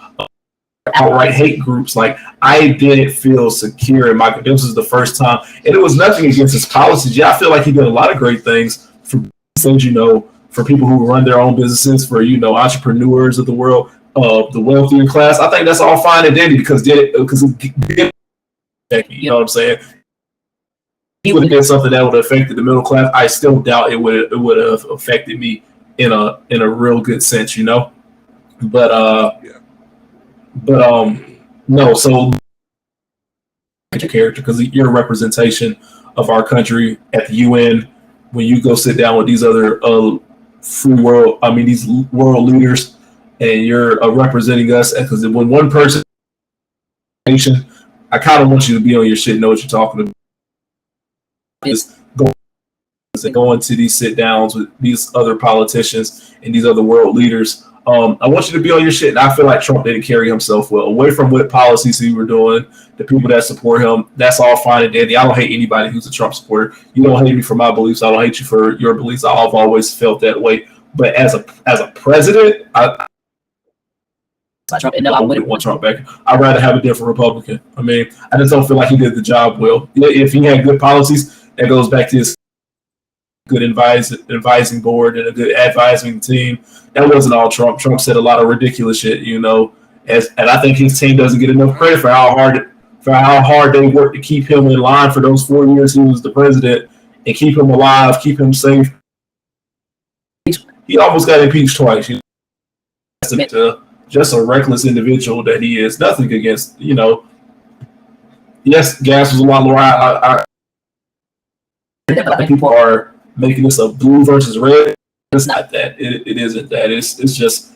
outright hate groups. Like I didn't feel secure in my. This was the first time, and it was nothing against his policies. Yeah, I feel like he did a lot of great things for for people who run their own businesses, for entrepreneurs of the world, the wealthier class. I think that's all fine and dandy because you know what I'm saying. He would have been something that would have affected the middle class. I still doubt it would have affected me in a real good sense, But no. So your character, because you're a representation of our country at the UN. When you go sit down with these other these world leaders, and you're representing us, because when one person, I kind of want you to be on your shit, know what you're talking about. Is going to these sit downs with these other politicians and these other world leaders. I want you to be on your shit, and I feel like Trump didn't carry himself well. Away from what policies he were doing, the people that support him, that's all fine and dandy. I don't hate anybody who's a Trump supporter. You don't hate me for my beliefs. I don't hate you for your beliefs. I've always felt that way. But as a president, I wouldn't want Trump back. I'd rather have a different Republican. I mean, I just don't feel like he did the job well. If he had good policies, that goes back to his good advising board and a good advising team. That wasn't all Trump. Trump said a lot of ridiculous shit, and I think his team doesn't get enough credit for how hard they worked to keep him in line for those 4 years he was the president and keep him alive, keep him safe. He almost got impeached twice. Just a reckless individual that he is. Nothing against, yes, gas was a lot lower. People are making this a blue versus red. It's not that. It isn't that. It's just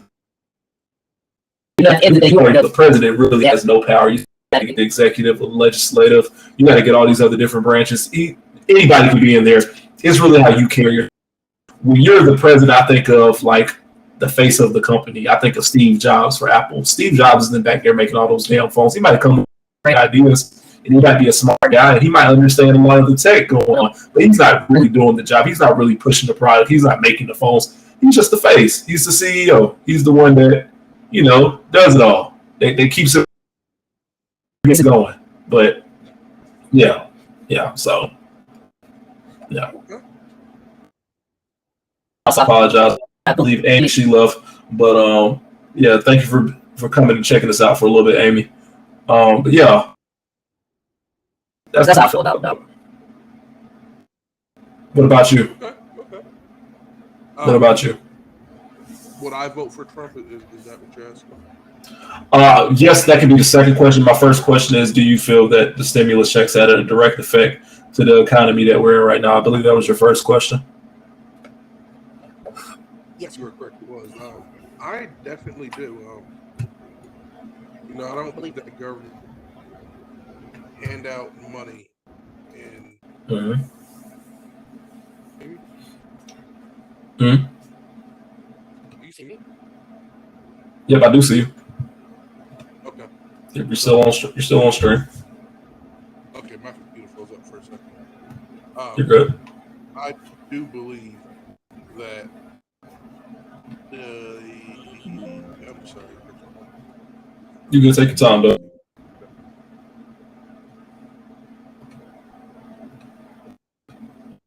the president really has no power. You got to get the executive, the legislative. You got to get all these other different branches. Anybody can be in there. It's really how you carry your. When you're the president, I think of like the face of the company. I think of Steve Jobs for Apple. Steve Jobs isn't back there making all those damn phones. He might have come with great ideas, and he might be a smart guy, and he might understand a lot of the tech going on, but he's not really doing the job. He's not really pushing the product. He's not making the phones. He's just the face. He's the CEO. He's the one that, does it all. They keeps it going. But Yeah, yeah. So, yeah. I apologize. I believe Amy she left, but yeah. Thank you for coming and checking us out for a little bit, Amy. But yeah, that's how I feel about that. What about you? Okay. What about you? Would I vote for Trump? Is that what you're asking? Yes, that can be the second question. My first question is, do you feel that the stimulus checks had a direct effect to the economy that we're in right now? I believe that was your first question. Yes, you were correct. It was. I definitely do. I don't believe that the government hand out money and. Mm-hmm. You see me? Yep, I do see you. Okay. Yep, you're still on stream. Okay, my computer froze up for a second. You're good. I do believe that I'm sorry. You can take your time, though.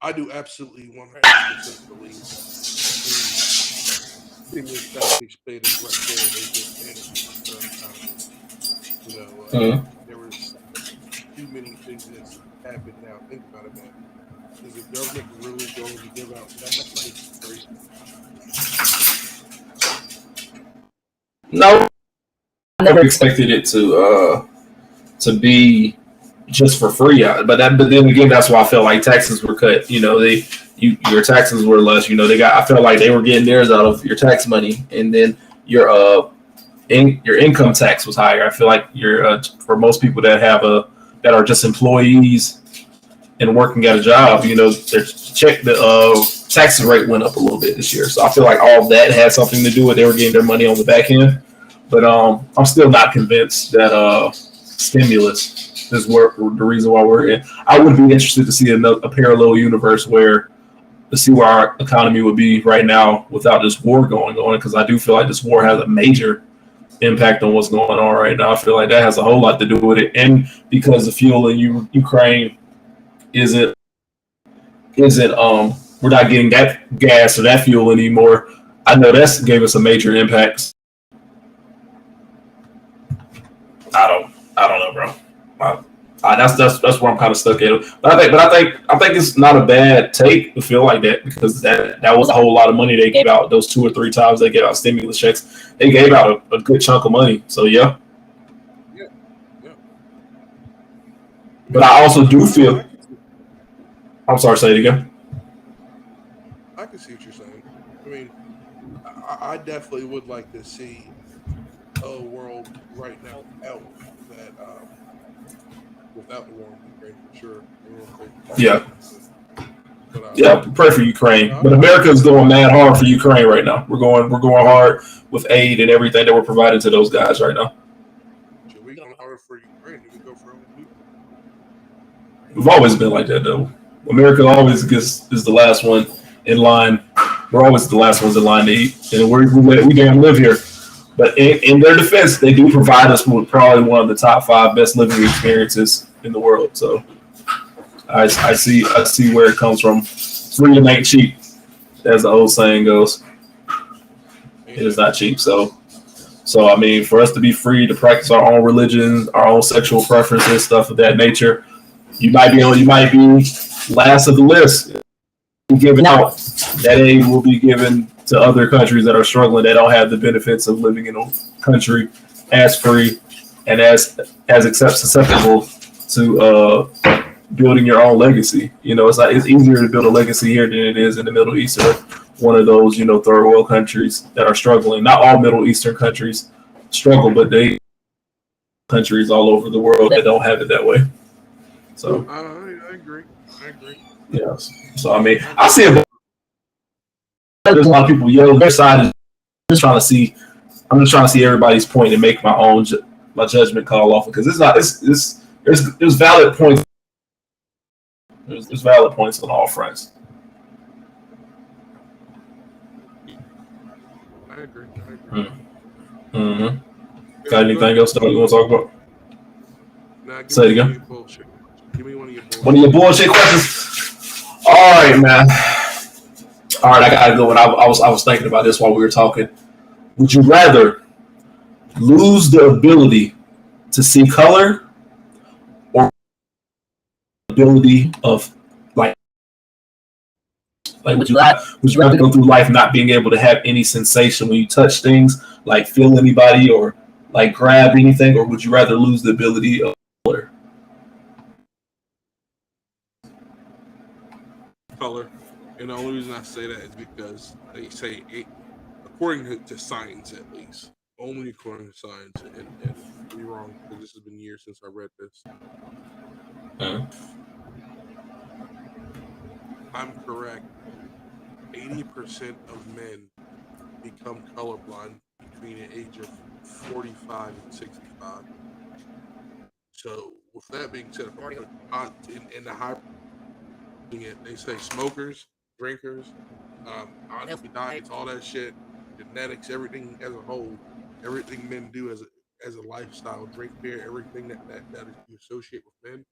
I do absolutely 100% believe the stimulus package played a direct role in there was too many things that's happened now. Think about it, man. Is the government really going to give out that much money? Crazy. No, I never expected it to be just for free. But then again, that's why I felt like taxes were cut. Your taxes were less. I felt like they were getting theirs out of your tax money, and then your income tax was higher. I feel like for most people that are just employees and working at a job, the taxes rate went up a little bit this year. So I feel like all of that had something to do with they were getting their money on the back end. But I'm still not convinced that stimulus is the reason why we're in. I would be interested to see a parallel universe to see where our economy would be right now without this war going on, because I do feel like this war has a major impact on what's going on right now. I feel like that has a whole lot to do with it, and because the fuel in Ukraine isn't we're not getting that gas or that fuel anymore. I know that's gave us a major impact. I don't know, bro. That's where I'm kind of stuck at. But I think it's not a bad take to feel like that, because that was a whole lot of money they gave out. Those 2 or 3 times they gave out stimulus checks, they gave out a good chunk of money. So yeah. But I also do feel. I'm sorry, say it again. I can see what you're saying. I mean, I definitely would like to see a world right now without the war in Ukraine, for sure. Yeah. Yeah, pray for Ukraine. But America is going mad hard for Ukraine right now. We're going hard with aid and everything that we're providing to those guys right now. Should we go hard for Ukraine? Do we go for other people? We've always been like that, though. America always is the last one in line. We're always the last ones in line to eat, and we damn live here. But in their defense, they do provide us with probably one of the top 5 best living experiences in the world. So I see where it comes from. Freedom ain't cheap, as the old saying goes. It is not cheap. So I mean, for us to be free to practice our own religion, our own sexual preferences, stuff of that nature, you might be last of the list. Given out, that aid will be given to other countries that are struggling, that don't have the benefits of living in a country as free and as susceptible to building your own legacy. It's easier to build a legacy here than it is in the Middle East, or one of those third world countries that are struggling. Not all Middle Eastern countries struggle, but they countries all over the world that don't have it that way. So I agree. Yeah. So I mean, I see it. There's a lot of people yell. Their side is just trying to see. I'm just trying to see everybody's point and make my judgment call off, because it's not. There's valid points. There's valid points on all fronts. I agree. Mm-hmm. Got anything else that you want to talk about? Nah, say it again. Give me one of your bullshit. One of your bullshit questions. All right, man. All right, I gotta go. And I was thinking about this while we were talking. Would you rather lose the ability to see color or the ability of like would you rather go through life not being able to have any sensation when you touch things, like feel anybody or like grab anything, or would you rather lose the ability of color? Color. And the only reason I say that is because they say, according to science at least, only according to science, and be wrong because this has been years since I read this. I'm correct. 80% of men become colorblind between the age of 45 and 65. So, with that being said, in the high, they say smokers, drinkers, unhealthy diets, all that shit, genetics, everything as a whole, everything men do as a lifestyle, drink beer, everything that you associate with men,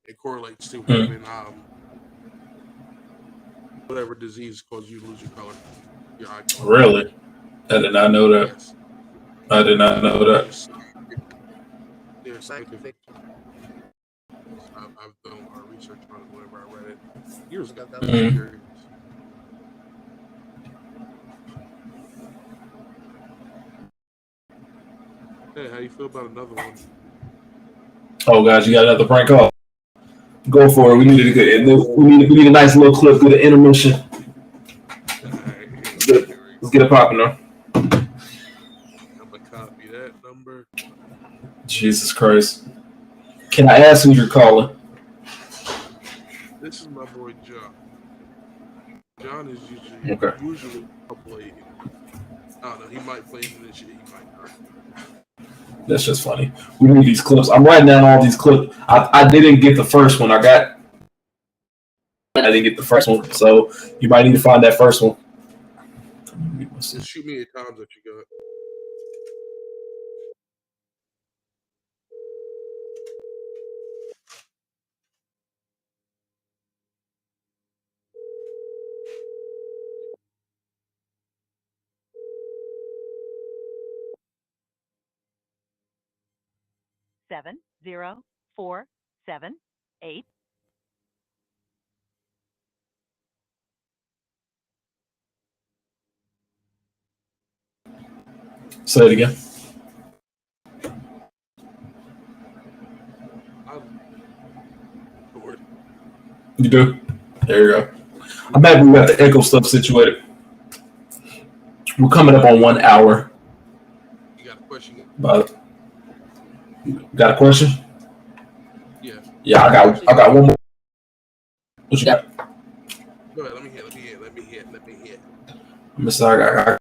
it correlates to women, whatever disease causes you to lose your color, your eye color. Really? I did not know that. Yes. I did not know that. There's scientific. I've done a lot of research on it whenever I read it years ago. Hey, how you feel about another one? Oh gosh, you got another prank call. Go for it. We need a nice little clip. Get an intermission. Let's get it popping though. I'm gonna copy that number. Jesus Christ. Can I ask who you're calling? This is my boy John. John is usually playing. I don't know. He might play into this shit. He might not. That's just funny. We need these clips. I'm writing down all these clips. I didn't get the first one. I didn't get the first one, so you might need to find that first one. Just shoot me the times that you got. Seven 0 4 7 8. Say it again. You do? There you go. I'm happy we got the echo stuff situated. We're coming up on 1 hour. You got a question? Got a question? Yeah. Yeah, I got one more. What you got? Go ahead, let me hear. Mr.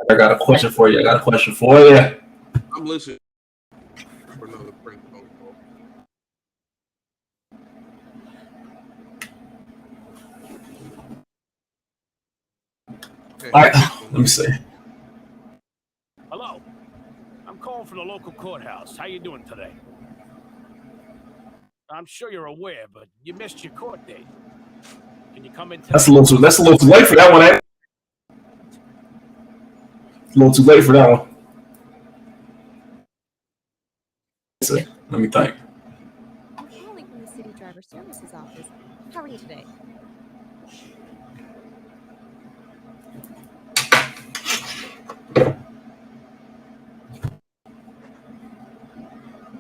I got a question for you. I'm listening for another prank phone call. All right, let me see. Hello. I'm calling from the local courthouse. How you doing today? I'm sure you're aware, but you missed your court date. Can you come in today? That's a little too late for that one, eh? A little too late for that one. Let me think. I'm calling from the City Driver Services office. How are you today?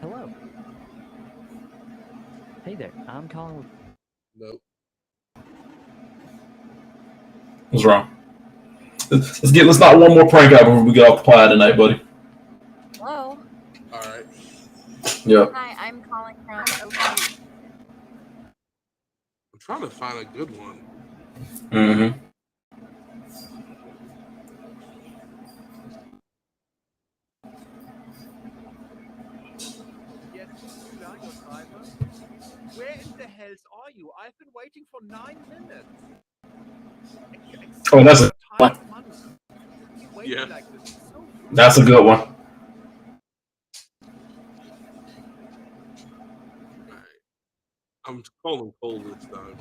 Hello. Hey there. I'm calling with... Nope. What's wrong? Let's knock one more prank out before we get off the pod tonight, buddy. Hello. All right. Yeah. Hi, I'm calling from OC. I'm trying to find a good one. Mm-hmm. Where in the hells are you? I've been waiting for 9 minutes. Oh, that's a Yeah. that's a good one. Call him Cole this time.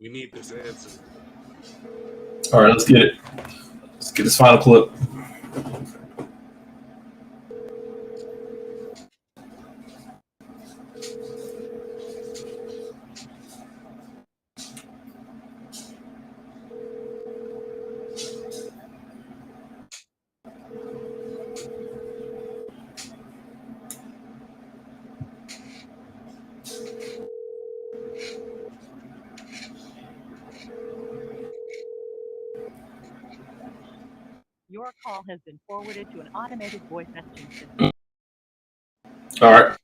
We need this answer. All right, let's get it. Let's get this final clip. Your call has been forwarded to an automated voice messaging system. All right.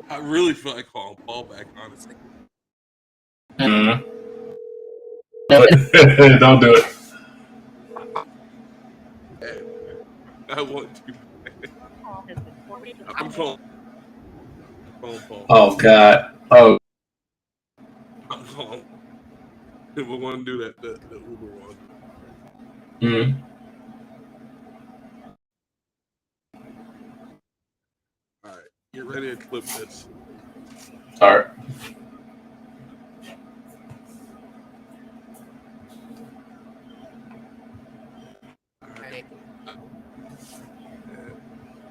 I really feel like calling Paul back, honestly. Mm-hmm. Don't do it. I want to. I'm calling Paul. Oh God. Oh. I'm calling. We're going to do that. The Uber one. Mm-hmm. All right, get ready to clip this. All right.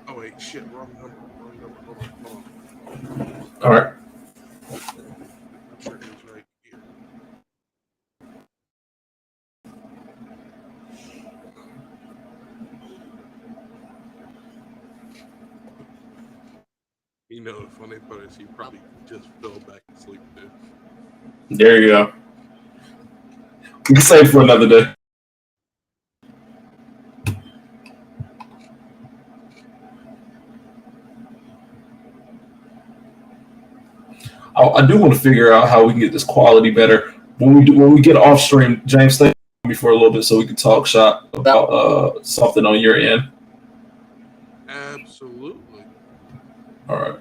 Oh wait, shit, wrong number. Hold on. All right. I'm sure it was right here. You know, the funny part is he probably just fell back asleep too. There you go. We can save for another day. I do want to figure out how we can get this quality better. When we get off stream, James, stay with me for a little bit so we can talk shop about something on your end. Absolutely. All right.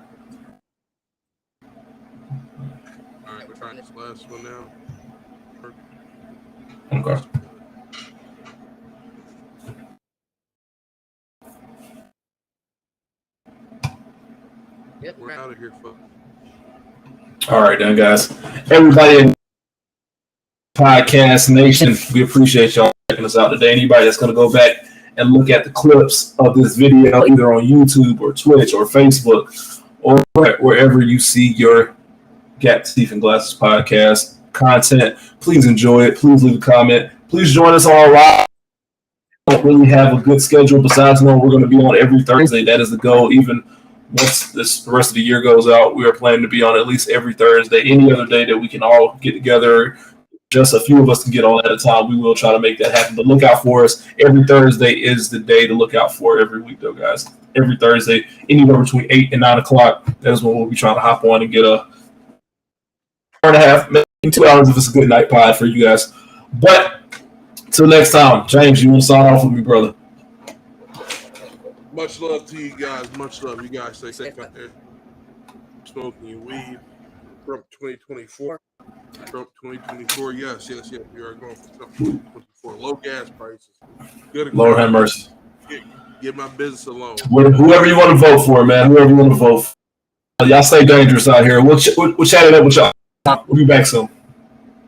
All right, we're trying this last one now. Okay. Yep, we're out of here, folks. All right, then, guys. Everybody in Podcast Nation, we appreciate y'all checking us out today. Anybody that's going to go back and look at the clips of this video, either on YouTube or Twitch or Facebook or wherever you see your Gat Teeth and Glasses podcast content, please enjoy it. Please leave a comment. Please join us all live. We don't really have a good schedule besides knowing we're going to be on every Thursday. That is the goal. Even once the rest of the year goes out, we are planning to be on at least every Thursday. Any other day that we can all get together, just a few of us can get on at a time, we will try to make that happen. But look out for us. Every Thursday is the day to look out for every week, though, guys. Every Thursday, anywhere between 8 and 9 o'clock, that is when we'll be trying to hop on and get a hour and a half, maybe 2 hours if it's a good night pod for you guys. But till next time, James, you want to sign off with me, brother? Much love to you guys. Much love. You guys stay safe out there. Smoking your weed. Trump 2024. Trump 2024. Yes. We are going for Trump 2024. Low gas prices. Good. Lord have mercy. Get my business alone. Whoever you want to vote for, man. Whoever you want to vote for. Y'all stay dangerous out here. We'll chat it up with y'all. We'll be back soon.